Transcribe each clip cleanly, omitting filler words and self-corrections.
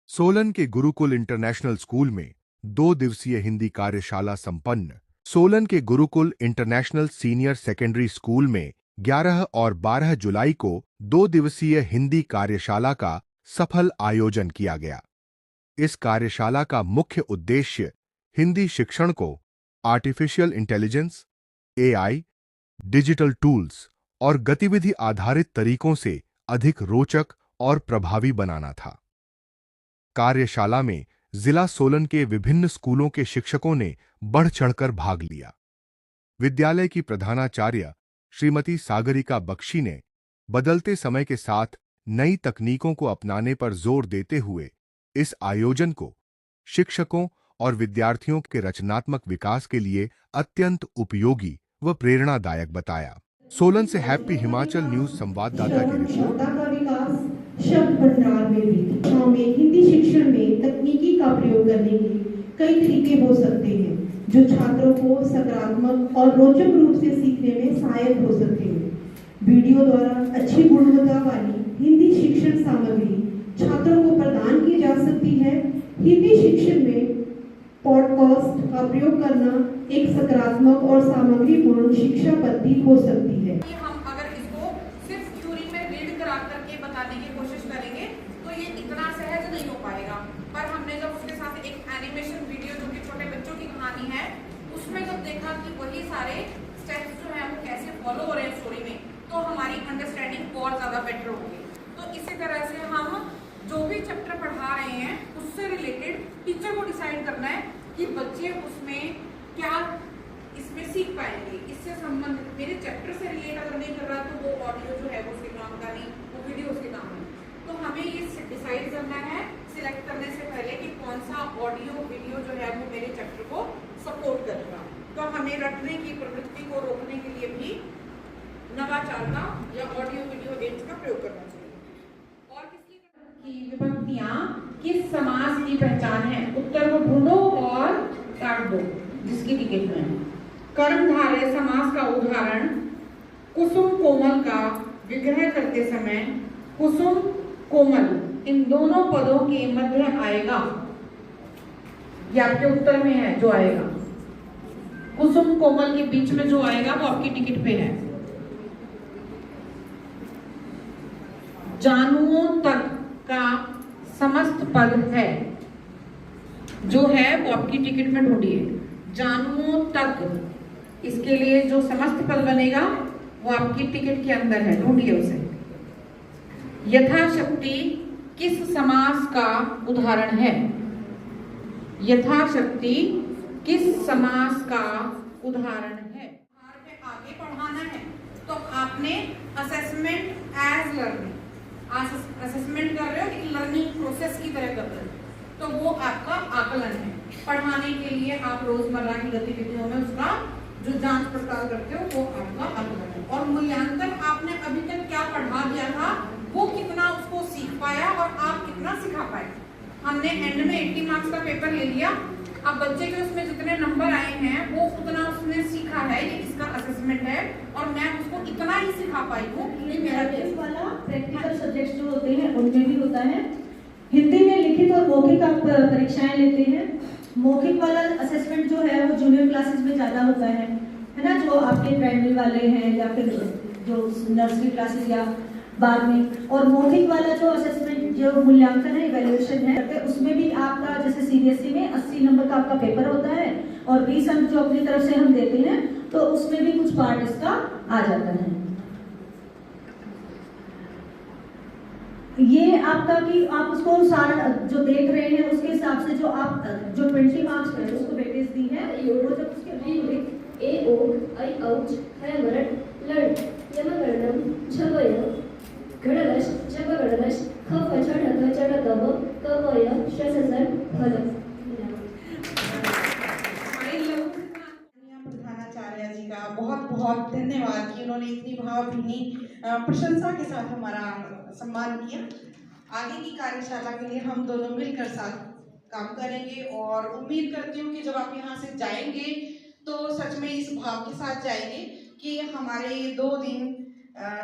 सोलन के Gurukul international school में 2 दिवसीय हिंदी कार्यशाला संपन्न। सोलन के Gurukul international senior secondary school में 11 और 12 जुलाई को 2 दिवसीय हिंदी कार्यशाला का सफल आयोजन किया गया। इस कार्यशाला का मुख्य उद्देश्य हिंदी शिक्षण को artificial intelligence, AI, digital tools और गतिविधि आधारित तरीकों से अधिक रोचक और प्रभावी बनाना था। कार्यशाला में जिला सोलन के विभिन्न स्कूलों के शिक्षकों ने बढ़ चढ़कर भाग लिया। विद्यालय की प्रधानाचार्य श्रीमती सागरिका बख्शी ने बदलते समय के साथ नई तकनीकों को अपनाने पर जोर देते हुए इस आयोजन को शिक्षकों और विद्यार्थियों के रचनात्मक विकास के लिए अत्यंत उपयोगी व प्रेरणादायक बताया। सोलन से हैप्पी हिमाचल न्यूज संवाददाता की रिपोर्ट। का विकास शब्द भंडार में भी हिंदी शिक्षण में तकनीकी का प्रयोग करने के कई तरीके हो सकते हैं जो छात्रों को सकारात्मक और रोचक रूप से सीखने में सहायक हो सकते हैं। वीडियो द्वारा अच्छी गुणवत्ता वाली हिंदी शिक्षण सामग्री छात्रों को प्रदान की जा सकती है। हिंदी शिक्षण में पॉडकास्ट का प्रयोग करना एक सकारात्मक और सामग्रीपूर्ण शिक्षा पद्धति हो सकती है। हम अगर इसको सिर्फ थ्योरी में रीड करा करके बताने की कोशिश करेंगे तो ये इतना सहज नहीं हो पाएगा। पर हमने जब उसके साथ एक एनिमेशन वीडियो जो कि छोटे बच्चों की कहानी है उसमें जब देखा कि वही सारे स्टेप्स जो है वो कैसे फॉलो हो रहे हैं स्टोरी में, तो हमारी अंडरस्टैंडिंग और ज्यादा बेटर होगी। तो इसी तरह से हम जो भी चैप्टर पढ़ा रहे हैं उससे रिलेटेड टीचर को डिसाइड करना है कि बच्चे उसमें क्या इसमें सीख पाएंगे। इससे संबंधित मेरे चैप्टर से रिलेट अगर नहीं कर रहा तो वो ऑडियो जो है वो उसके काम का नहीं, वो वीडियो उसके काम नहीं। तो हमें ये डिसाइड करना है सिलेक्ट करने से पहले कि कौन सा ऑडियो वीडियो जो है वो मेरे चैप्टर को सपोर्ट करेगा। तो हमें रटने की प्रवृत्ति को रोकने के लिए भी नवाचार का या ऑडियो वीडियो एड्स का प्रयोग करना चाहिए। और किसकी विभक्तियां किस समास की पहचान है? उत्तर को ढूंढो और काट दो जिसकी टिकट में। कर्मधारय समास का उदाहरण कुसुम कोमल का विग्रह करते समय कुसुम कोमल इन दोनों पदों के मध्य आएगा। ये आपके उत्तर में है जो आएगा। कुसुम कोमल के बीच में जो आएगा वो आपकी टिकट पे है। जानुओं तक का समस्त पद है जो है वो आपकी टिकट में ढूंढिए। जानुओं तक, इसके लिए जो समस्त पद बनेगा वो आपकी टिकट के अंदर है, ढूंढिए उसे। यथाशक्ति किस समास का उदाहरण है? यथाशक्ति किस समास का उदाहरण है? आगे पढ़ाना है तो आपने असेसमेंट एज लर्निंग, असेसमेंट कर रहे हो एक लर्निंग प्रोसेस की तरह कर रहे हो, तो वो आपका आकलन है। पढ़ाने के लिए आप रोजमर्रा की गतिविधियों में उसका जो जांच पड़ताल करते हो वो आपका आकलन है। और मूल्यांकन आपने अभी तक क्या पढ़ा दिया था, वो कितना उसको सीख पाया और आप कितना सिखा पाए। हमने एंड में 80 मार्क्स का पेपर ले लिया। अब बच्चे के उसमें जितने नंबर आए हैं वो उतना उसने सीखा है, ये इसका असेसमेंट है और मैं उसको इतना ही सिखा पाई हूँ। ये मेरा बेस वाला प्रैक्टिकल सब्जेक्ट्स जो होते हैं उनमें भी होता है। हिंदी में लिखित और मौखिक आप परीक्षाएं लेते हैं। मौखिक वाला असेसमेंट जो है वो जूनियर क्लासेस में ज़्यादा होता है ना, जो आपके प्राइमरी वाले हैं या फिर जो नर्सरी क्लासेस या बाद में। और मौखिक वाला जो असेसमेंट जो मूल्यांकन है, इवैल्यूएशन है, उसमें भी आपका जैसे सीबीएसई में 80 नंबर का आपका पेपर होता है और 20 अंक जो अपनी तरफ से हम देते हैं, तो उसमें भी कुछ पार्ट इसका आ जाता है। ये आपका कि आप उसको सारा जो देख रहे हैं उसके हिसाब से जो आप जो 20 मार्क्स है उसको वेटेज दी है। वो जब उसके ए ओग आई औच है वरड लड यमगणम झगय घडलश जगगडलश ख फचड चड गव कवय शससर फल। प्रधानाचार्य जी का बहुत बहुत धन्यवाद कि उन्होंने इतनी भावभीनी प्रशंसा के साथ हमारा सम्मान किया। आगे की कार्यशाला के लिए हम दोनों मिलकर साथ काम करेंगे और उम्मीद करती हूँ कि जब आप यहाँ से जाएंगे तो सच में इस भाव के साथ जाएंगे कि हमारे ये 2 दिन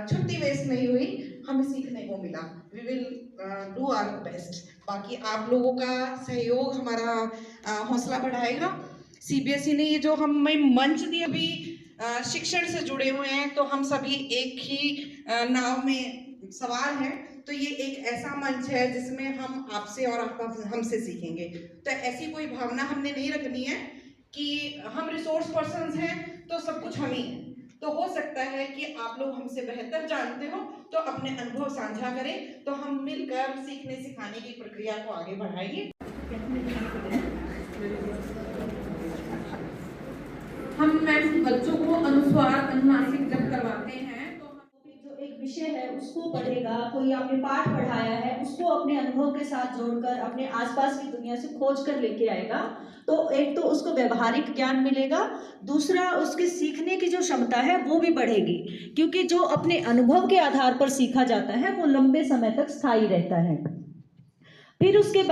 छुट्टी वेस्ट नहीं हुई, हमें सीखने को मिला। We will do our best. बाकी आप लोगों का सहयोग हमारा हौसला बढ़ाएगा। सीबीएसई ने ये जो हमें मंच दिया भी शिक्षण से जुड़े हुए हैं, तो हम सभी एक ही नाव में सवार हैं। तो ये एक ऐसा मंच है जिसमें हम आपसे और आप हमसे सीखेंगे। तो ऐसी कोई भावना हमने नहीं रखनी है कि हम रिसोर्स पर्सन्स हैं तो सब कुछ हम ही हैं। तो हो सकता है कि आप लोग हमसे बेहतर जानते हो, तो अपने अनुभव साझा करें, तो हम मिलकर सीखने सिखाने की प्रक्रिया को आगे बढ़ाएंगे। हम मैम बच्चों को अनुस्वार अनुनासिक जब करवाते हैं तो जो एक विषय है उसको पढ़ेगा, कोई आपने पाठ पढ़ाया है उसको अपने अनुभव के साथ जोड़कर अपने आसपास की दुनिया से खोज कर लेके आएगा, तो एक तो उसको व्यवहारिक ज्ञान मिलेगा, दूसरा उसकी सीखने की जो क्षमता है वो भी बढ़ेगी, क्योंकि जो अपने अनुभव के आधार पर सीखा जाता है वो लंबे समय तक स्थायी रहता है। फिर उसके